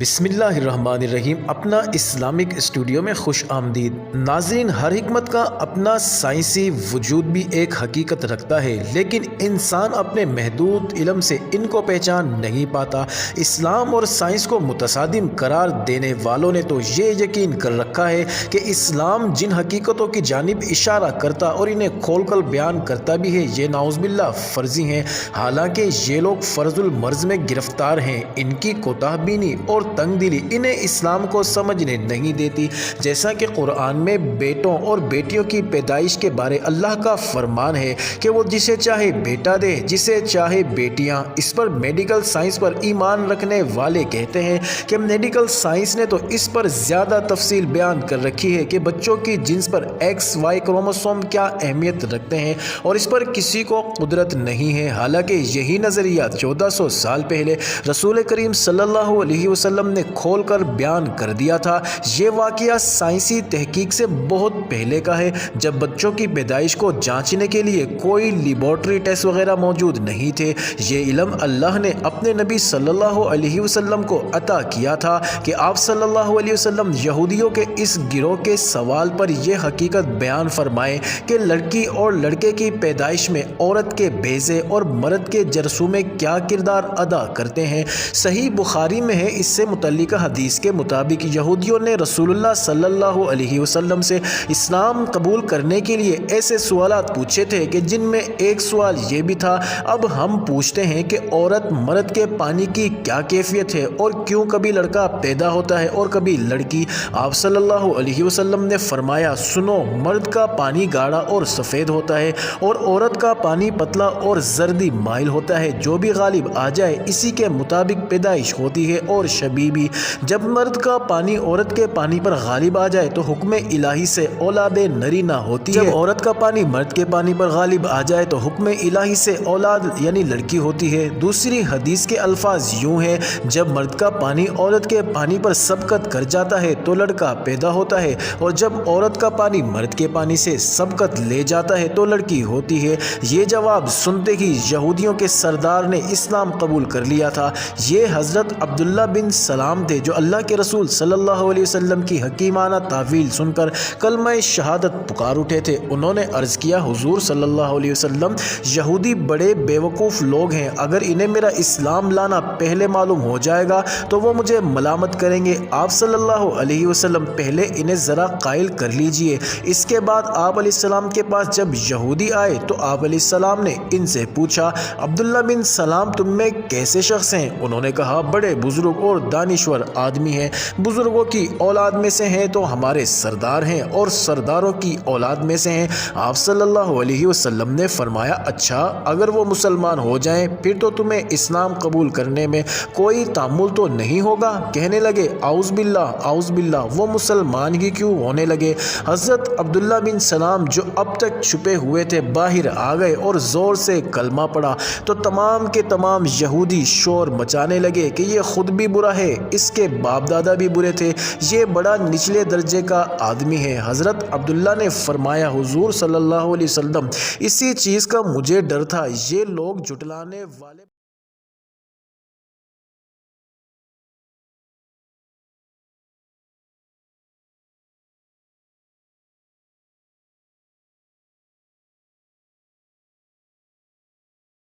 بسم اللہ الرحمن الرحیم۔ اپنا اسلامک اسٹوڈیو میں خوش آمدید ناظرین۔ ہر حکمت کا اپنا سائنسی وجود بھی ایک حقیقت رکھتا ہے، لیکن انسان اپنے محدود علم سے ان کو پہچان نہیں پاتا۔ اسلام اور سائنس کو متصادم قرار دینے والوں نے تو یہ یقین کر رکھا ہے کہ اسلام جن حقیقتوں کی جانب اشارہ کرتا اور انہیں کھول کر بیان کرتا بھی ہے، یہ نعوذ باللہ فرضی ہیں۔ حالانکہ یہ لوگ فرض المرض میں گرفتار ہیں۔ ان کی کوتاہ بینی اور تنگ دلی انہیں اسلام کو سمجھنے نہیں دیتی۔ جیسا کہ قرآن میں بیٹوں اور بیٹیوں کی پیدائش کے بارے اللہ کا فرمان ہے کہ وہ جسے چاہے بیٹا دے، جسے چاہے بیٹیاں۔ اس پر میڈیکل سائنس پر ایمان رکھنے والے کہتے ہیں کہ میڈیکل سائنس نے تو اس پر زیادہ تفصیل بیان کر رکھی ہے کہ بچوں کی جنس پر ایکس وائی کروموسوم کیا اہمیت رکھتے ہیں، اور اس پر کسی کو قدرت نہیں ہے۔ حالانکہ یہی نظریہ 1400 سال پہلے رسول کریم صلی اللہ علیہ وسلم نے کھول کر بیان کر دیا تھا۔ یہ واقعہ سائنسی تحقیق سے بہت پہلے کا ہے، جب بچوں کی پیدائش کو جانچنے کے لیے کوئی لیبارٹری ٹیسٹ وغیرہ موجود نہیں تھے۔ یہ علم اللہ نے اپنے نبی صلی اللہ علیہ وسلم کو عطا کیا تھا کہ آپ صلی اللہ علیہ وسلم یہودیوں کے اس گروہ کے سوال پر یہ حقیقت بیان فرمائیں کہ لڑکی اور لڑکے کی پیدائش میں عورت کے بیضے اور مرد کے جرثومے میں کیا کردار ادا کرتے ہیں۔ صحیح بخاری میں ہے۔ اس سے متعلقہ حدیث کے مطابق یہودیوں نے رسول اللہ صلی اللہ علیہ وسلم سے اسلام قبول کرنے کے لیے ایسے سوالات پوچھے تھے کہ جن میں ایک سوال یہ بھی تھا، اب ہم پوچھتے ہیں کہ عورت مرد کے پانی کی کیا کیفیت ہے، اور کیوں کبھی لڑکا پیدا ہوتا ہے اور کبھی لڑکی؟ آپ صلی اللہ علیہ وسلم نے فرمایا، سنو، مرد کا پانی گاڑھا اور سفید ہوتا ہے اور عورت کا پانی پتلا اور زردی مائل ہوتا ہے۔ جو بھی غالب آ جائے اسی کے مطابق پیدائش ہوتی ہے۔ اور شبیبی، جب مرد کا پانی عورت کے پانی پر غالب آ جائے تو حکم الہی سے اولاد نری نہ ہوتی ہے۔ جب عورت کا پانی مرد کے پانی پر غالب آ جائے تو حکم الہی سے اولاد یعنی لڑکی ہوتی ہے۔ دوسری حدیث کے الفاظ یوں ہیں، جب مرد کا پانی عورت کے پانی پر سبقت کر جاتا ہے تو لڑکا پیدا ہوتا ہے، اور جب عورت کا پانی مرد کے پانی سے سبقت لے جاتا ہے تو لڑکی ہوتی ہے۔ یہ جواب سنتے ہی یہودیوں کے سردار نے اسلام قبول کر لیا تھا۔ یہ حضرت عبداللہ بن سلام تھے جو اللہ کے رسول صلی اللہ علیہ وسلم کی حکیمانہ تعویل سن کر کلمہ شہادت پکار اٹھے تھے۔ انہوں نے عرض کیا، حضور صلی اللہ علیہ وسلم، یہودی بڑے بیوقوف لوگ ہیں، اگر انہیں میرا اسلام لانا پہلے معلوم ہو جائے گا تو وہ مجھے ملامت کریں گے۔ آپ صلی اللہ علیہ وسلم پہلے انہیں ذرا قائل کر لیجئے۔ اس کے بعد آپ علیہ السلام کے پاس جب یہودی آئے تو آپ علیہ السلام نے ان سے پوچھا، عبداللہ بن سلام تم میں کیسے شخص ہیں؟ انہوں نے کہا، بڑے بزرگ اور دانشور آدمی ہیں، بزرگوں کی اولاد میں سے ہیں تو ہمارے سردار ہیں، اور سرداروں کی اولاد میں سے ہیں۔ آپ صلی اللہ علیہ وسلم نے فرمایا، اچھا، اگر وہ مسلمان ہو جائیں پھر تو تمہیں اسلام قبول کرنے میں کوئی تعمل تو نہیں ہوگا؟ کہنے لگے، اعوذ باللہ، اعوذ باللہ، وہ مسلمان ہی کیوں ہونے لگے؟ حضرت عبداللہ بن سلام جو اب تک چھپے ہوئے تھے باہر آ گئے اور زور سے کلمہ پڑھا تو تمام کے تمام یہودی شور مچانے لگے کہ یہ خود بھی برا ہے، اس کے باپ دادا بھی برے تھے، یہ بڑا نچلے درجے کا آدمی ہے۔ حضرت عبداللہ نے فرمایا، حضور صلی اللہ علیہ وسلم، اسی چیز کا مجھے ڈر تھا، یہ لوگ جھٹلانے والے